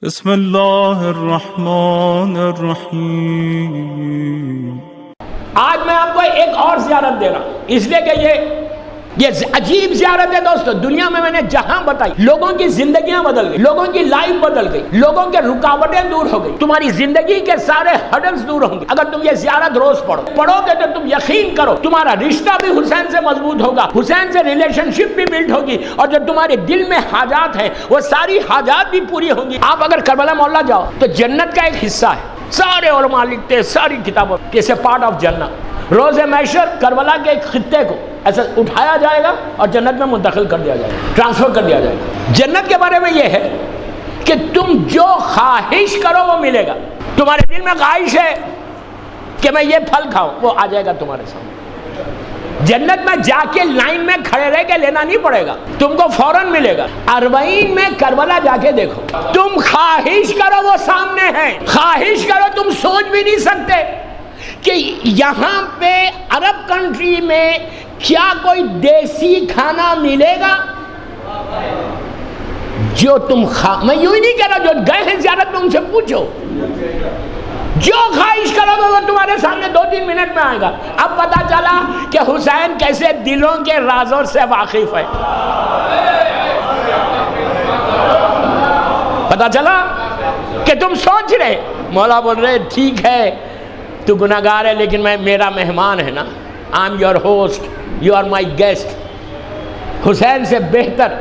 بسم اللہ الرحمن الرحیم۔ آج میں آپ کو ایک اور زیارت دے رہا ہوں، اس لیے کہ یہ عجیب زیارت ہے دوستو۔ دنیا میں نے جہاں بتائی، لوگوں کی زندگیاں بدل گئی، لوگوں کی لائف بدل گئی، لوگوں کے رکاوٹیں دور ہو گئی، تمہاری زندگی کے سارے ہڈلز دور ہوں گے اگر تم یہ زیارت روز پڑھو گے تو تم یقین کرو تمہارا رشتہ بھی حسین سے مضبوط ہوگا، حسین سے ریلیشن شپ بھی بلڈ ہوگی، اور جو تمہارے دل میں حاجات ہیں وہ ساری حاجات بھی پوری ہوں گی۔ آپ اگر کربلا مولا جاؤ تو جنت کا ایک حصہ ہے، سارے علماء لکھتے ہیں ساری کتابوں کہ اسے پارٹ آف جنت۔ روز محشر کربلا کے ایک خطے کو ایسا اٹھایا جائے گا اور جنت میں منتقل کر دیا جائے گا، ٹرانسفر کر دیا جائے گا۔ جنت کے بارے میں یہ ہے کہ تم جو خواہش کرو وہ ملے گا۔ تمہارے دل میں خواہش ہے کہ میں یہ پھل کھاؤں، وہ آ جائے گا تمہارے سامنے۔ جنت میں جا کے لائن میں کھڑے رہ کے لینا نہیں پڑے گا، تم کو فوراً ملے گا۔ اربعین میں کربلا جا کے دیکھو، تم خواہش کرو وہ سامنے ہے، خواہش کرو تم سوچ بھی نہیں سکتے کہ یہاں پہ عرب کنٹری میں کیا کوئی دیسی کھانا ملے گا جو تم میں یوں ہی نہیں کہہ رہا، جو گئے ہیں زیارت میں ان سے پوچھو، جو خواہش کرو گے وہ تمہارے سامنے 2-3 منٹ میں آئے گا۔ اب پتا چلا کہ حسین کیسے دلوں کے رازوں سے واقف ہے، پتا چلا کہ تم سوچ رہے، مولا بول رہے ٹھیک ہے تو گناہگار ہے لیکن میرا مہمان ہے نا، I am your host, you are my guest. حسین سے بہتر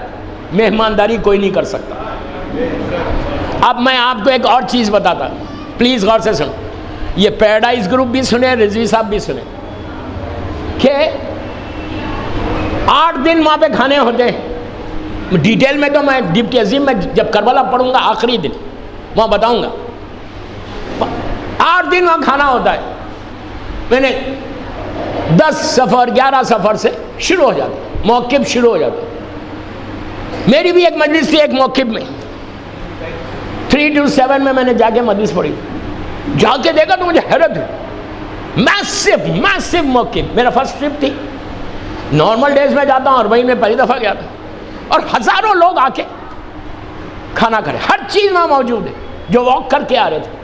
مہمانداری کوئی نہیں کر سکتا۔ اب میں آپ کو ایک اور چیز بتاتا ہوں، پلیز غور سے سنو، یہ پیراڈائز گروپ بھی سنے، رضوی صاحب بھی سنے، کہ 8 دن وہاں پہ کھانے ہوتے ہیں۔ ڈیٹیل میں تو میں ڈپٹی عظیم میں جب کربلا پڑھوں گا آخری دن وہاں بتاؤں گا۔ 8 دن وہاں کھانا ہوتا ہے، میں نے 10 سفر 11 سفر سے شروع ہو جاتا، موقف شروع ہو جاتا۔ میری بھی ایک مجلس تھی ایک موقف میں، 3 to 7 میں نے جا کے مجلس پڑھی، جا کے دیکھا تو مجھے حیرت ہوئی، میسو موقف۔ میرا فرسٹ ٹرپ تھی، نارمل ڈیز میں جاتا ہوں، اربعین میں پہلی دفعہ گیا تھا، اور ہزاروں لوگ آ کے کھانا کھا رہے، ہر چیز وہاں موجود ہے جو واک کر کے آ رہے تھے،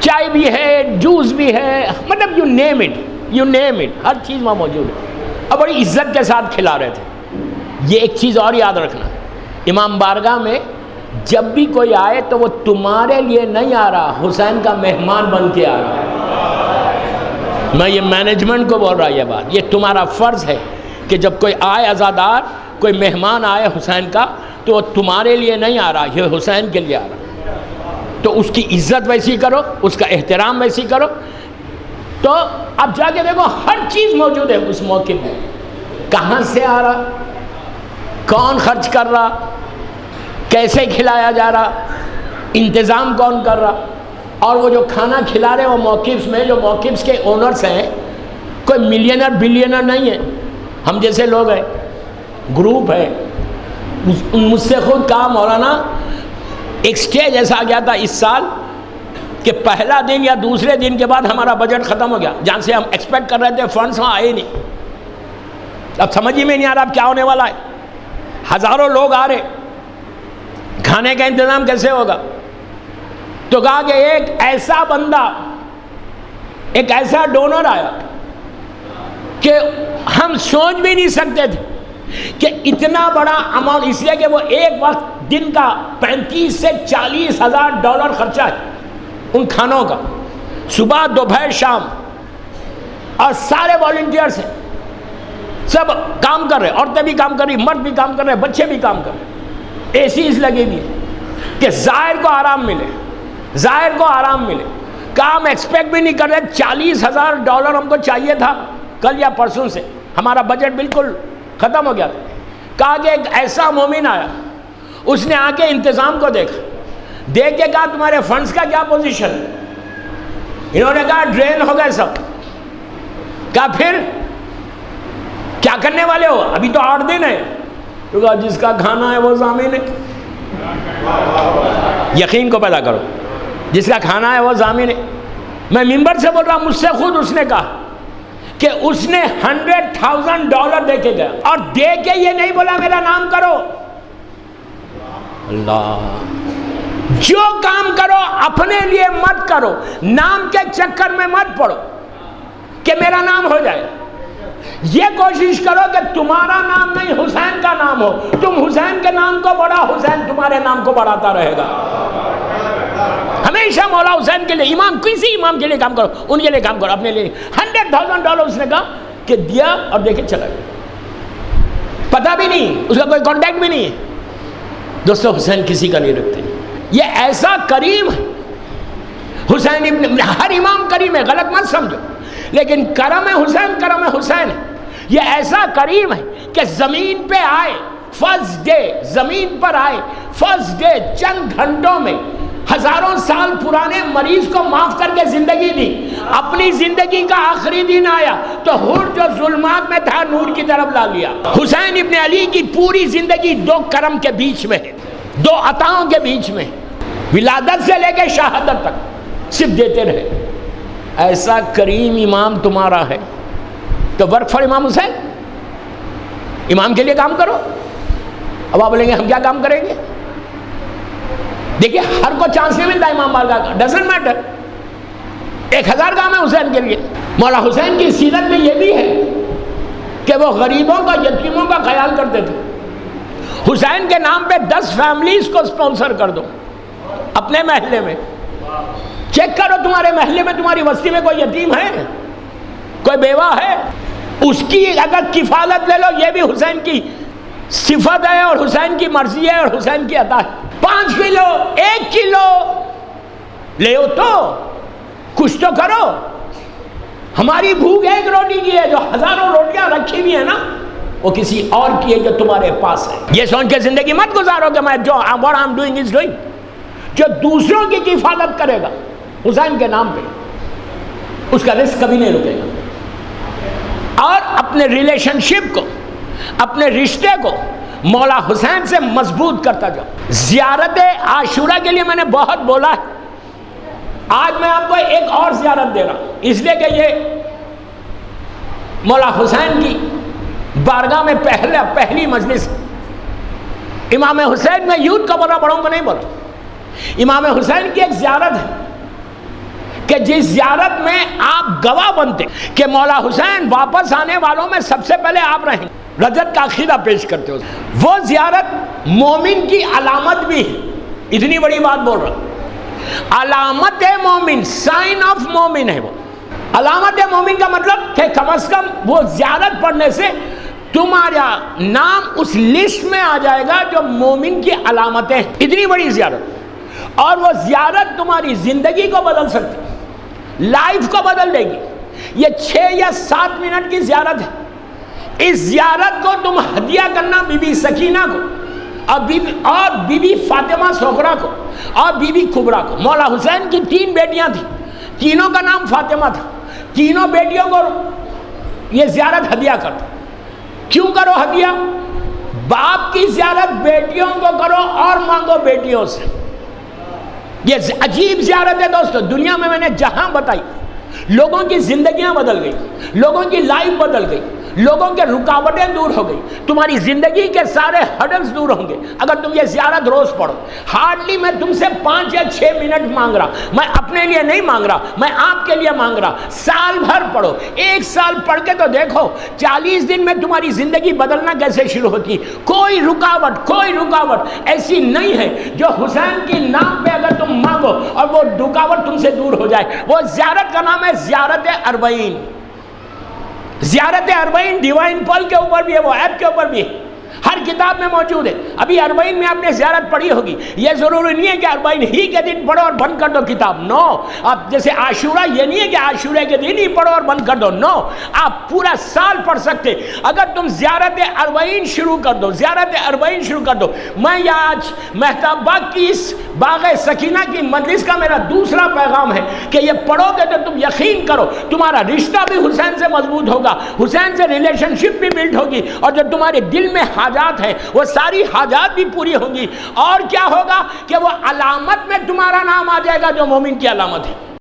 چائے بھی ہے، جوس بھی ہے، مطلب یو نیم اٹ، ہر چیز وہاں موجود ہے، اور بڑی عزت کے ساتھ کھلا رہے تھے۔ یہ ایک چیز اور یاد رکھنا، امام بارگاہ میں جب بھی کوئی آئے تو وہ تمہارے لیے نہیں آ رہا، حسین کا مہمان بن کے آ رہا۔ میں یہ مینجمنٹ کو بول رہا، یہ بات یہ تمہارا فرض ہے کہ جب کوئی آئے عزادار، کوئی مہمان آئے حسین کا، تو وہ تمہارے لیے نہیں آ رہا، یہ حسین کے لیے آ رہا۔ تو اس کی عزت ویسی کرو، اس کا احترام ویسی کرو۔ تو اب جا کے دیکھو ہر چیز موجود ہے اس موقع میں، کہاں سے آ رہا، کون خرچ کر رہا، کیسے کھلایا جا رہا، انتظام کون کر رہا، اور وہ جو کھانا کھلا رہے وہ موقفs میں، جو موقفs کے اونرز ہیں کوئی ملینر بلینر نہیں ہے، ہم جیسے لوگ ہیں، گروپ ہے۔ مجھ سے خود کہا مولانا ایک سٹیج ایسا آ گیا تھا اس سال کہ پہلا دن یا دوسرے دن کے بعد ہمارا بجٹ ختم ہو گیا، جہاں سے ہم ایکسپیکٹ کر رہے تھے فنڈز وہاں آئے نہیں۔ اب سمجھ ہی میں نہیں آ رہا اب کیا ہونے والا ہے، ہزاروں لوگ آ رہے، کھانے کا انتظام کیسے ہوگا؟ تو کہا کہ ایک ایسا بندہ، ایک ایسا ڈونر آیا کہ ہم سوچ بھی نہیں سکتے تھے کہ اتنا بڑا اماؤنٹ، اس لیے کہ وہ ایک وقت دن کا 35 سے 40 ہزار ڈالر خرچہ ہے ان کھانوں کا، صبح دوپہر شام، اور سارے والنٹیئرس ہیں، سب کام کر رہے، عورتیں بھی کام کر رہی، مرد بھی کام کر رہے، بچے بھی کام کر رہے، اے سیز لگی ہوئی کہ زائر کو آرام ملے، زائر کو آرام ملے۔ کام ایکسپیکٹ بھی نہیں کر رہے، 40 ہزار ڈالر ہم کو چاہیے تھا کل یا پرسوں سے، ہمارا بجٹ بالکل ختم ہو گیا تھا۔ کہا کہ ایک ایسا مومن آیا، اس نے آ کے انتظام کو دیکھ کے کہا تمہارے فنڈز کا کیا پوزیشن ہے؟ انہوں نے کہا ڈرین ہو گئے سب۔ کہا پھر کیا کرنے والے ہو؟ ابھی تو 8 دن ہے۔ تو کہا جس کا کھانا ہے وہ ضامن ہے، یقین کو پیدا کرو، جس کا کھانا ہے وہ ضامن ہے۔ میں ممبر سے بول رہا، مجھ سے خود اس نے کہا کہ اس نے $100,000 دے کے گیا، اور دے کے یہ نہیں بولا میرا نام کرو، اللہ جو کام کرو اپنے لیے مت کرو، نام کے چکر میں مت پڑو کہ میرا نام ہو جائے. یہ کوشش کرو کہ تمہارا نام نہیں حسین کا نام ہو. تم حسین کے نام کو بڑھا، حسین تمہارے نام کو بڑھاتا رہے گا. ہمیشہ مولا حسین کے لیے، امام کسی امام کے لیے کام کرو، ان کے لیے کام کرو، اپنے لیے. $100,000 اس نے کہا کہ دیا اور دے کے چلا گیا. پتہ بھی نہیں، اس کا کوئی کانٹیکٹ بھی نہیں ہے. دوستو حسین کسی کا نہیں رکھتے. یہ ایسا کریم ہے حسین ابن، ہر امام کریم ہے، غلط مت سمجھو، لیکن کرم حسین کرم حسین ہے. یہ ایسا کریم ہے کہ زمین پہ آئے فرسٹ ڈے، زمین پر آئے فرسٹ ڈے، چند گھنٹوں میں ہزاروں سال پرانے مریض کو معاف کر کے زندگی دی. اپنی زندگی کا آخری دن آیا تو ہور جو ظلمات میں تھا نور کی طرف لا لیا. حسین ابن علی کی پوری زندگی دو کرم کے بیچ میں ہے، دو عطاؤں کے بیچ میں. ولادت سے لے کے شہادت تک صرف دیتے رہے. ایسا کریم امام تمہارا ہے تو ورک فار امام حسین. امام کے لیے کام کرو. اب آپ بولیں گے ہم کیا کام کریں گے؟ دیکھیے ہر کو چانس نہیں ملتا امام بارگاہ کا، ڈزنٹ میٹر. 1000 کام ہے حسین کے لیے. مولا حسین کی سیرت میں یہ بھی ہے کہ وہ غریبوں کا، یتیموں کا خیال کرتے تھے. حسین کے نام پہ 10 فیملیز کو سپانسر کر دو اپنے محلے میں. چیک کرو تمہارے محلے میں، تمہاری بستی میں کوئی یتیم ہے، کوئی بیوہ ہے، اس کی اگر کفالت لے لو. یہ بھی حسین کی صفت ہے اور حسین کی مرضی ہے اور حسین کی عطا ہے. 5 کلو 1 کلو لے تو کچھ تو کرو. ہماری بھوک 1 روٹی کی ہے، جو ہزاروں روٹیاں رکھی ہوئی ہیں نا وہ کسی اور کی ہے جو تمہارے پاس ہے. یہ سوچ کے زندگی مت گزارو کہ میں جو what I'm doing is doing. جو دوسروں کی کفالت کرے گا حسین کے نام پہ، اس کا رزق کبھی نہیں رکے گا. اور اپنے ریلیشن شپ کو، اپنے رشتے کو مولا حسین سے مضبوط کرتا جاؤ. زیارت عاشورہ کے لیے میں نے بہت بولا ہے. آج میں آپ کو ایک اور زیارت دے رہا ہوں، اس لیے کہ یہ مولا حسین کی بارگاہ میں پہلی مجلس. امام حسین میں یوتھ کا بڑا بڑوں کو نہیں بولا. امام حسین کی ایک زیارت ہے کہ جس زیارت میں آپ گواہ بنتے کہ مولا حسین واپس آنے والوں میں سب سے پہلے آپ رہیں، رجت کا عقیدہ پیش کرتے ہو. وہ زیارت مومن کی علامت بھی ہے. اتنی بڑی بات بول رہا ہوں، علامت مومن، سائن آف مومن ہے. وہ علامت مومن کا مطلب کہ کم از کم وہ زیارت پڑھنے سے تمہارا نام اس لسٹ میں آ جائے گا جو مومن کی علامتیں ہیں. اتنی بڑی زیارت، اور وہ زیارت تمہاری زندگی کو بدل سکتی، لائف کو بدل دے گی. یہ 6 یا 7 منٹ کی زیارت ہے. اس زیارت کو تم ہدیہ کرنا بی بی سکینہ کو اور بی بی فاطمہ سغرا کو اور بی بی کبریٰ کو. مولا حسین کی 3 بیٹیاں تھیں، تینوں کا نام فاطمہ تھا. تینوں بیٹیوں کو یہ زیارت ہدیہ کرتا. کیوں کرو ہدیہ؟ باپ کی زیارت بیٹیوں کو کرو اور مانگو بیٹیوں سے. یہ عجیب زیارت ہے دوستو. دنیا میں نے جہاں بتائی، لوگوں کی زندگیاں بدل گئی، لوگوں کی لائف بدل گئی، لوگوں کے رکاوٹیں دور ہو گئی، تمہاری زندگی کے سارے ہڈلز دور ہوں گے اگر تم یہ زیارت روز پڑھو. ہارڈلی میں تم سے 5 یا 6 منٹ مانگ رہا. میں اپنے لیے نہیں مانگ رہا، میں آپ کے لیے مانگ رہا. سال بھر پڑھو. 1 سال پڑھ کے تو دیکھو 40 دن میں تمہاری زندگی بدلنا کیسے شروع ہوتی. کوئی رکاوٹ ایسی نہیں ہے جو حسین کے نام پہ اگر تم مانگو اور وہ رکاوٹ تم سے دور ہو جائے. وہ زیارت کا نام ہے زیارت اربعین. زیارت اربعین ڈیوائن پال کے اوپر بھی ہے، وہ ایپ کے اوپر بھی ہے، ہر کتاب میں موجود ہے. ابھی اربعین میں آپ نے زیارت پڑھی ہوگی. یہ ضروری نہیں ہے کہ اربعین ہی کے دن پڑھو اور بند کر دو کتاب. نو. آپ جیسے عاشورہ، یہ نہیں ہے کہ عاشورہ کے دن ہی پڑھو اور بند کر دو. نو. آپ پورا سال پڑھ سکتے. اگر تم زیارت اربعین شروع کر دو، میں آج مہتاب باغ کی اس باغ سکینہ کی مجلس کا میرا دوسرا پیغام ہے کہ یہ پڑھو گے تو تم یقین کرو تمہارا رشتہ بھی حسین سے مضبوط ہوگا، حسین سے ریلیشن شپ بھی بلڈ ہوگی، اور جو تمہارے دل میں حاجات ہیں وہ ساری حاجات بھی پوری ہوں گی. اور کیا ہوگا کہ وہ علامت میں تمہارا نام آ جائے گا جو مومن کی علامت ہے.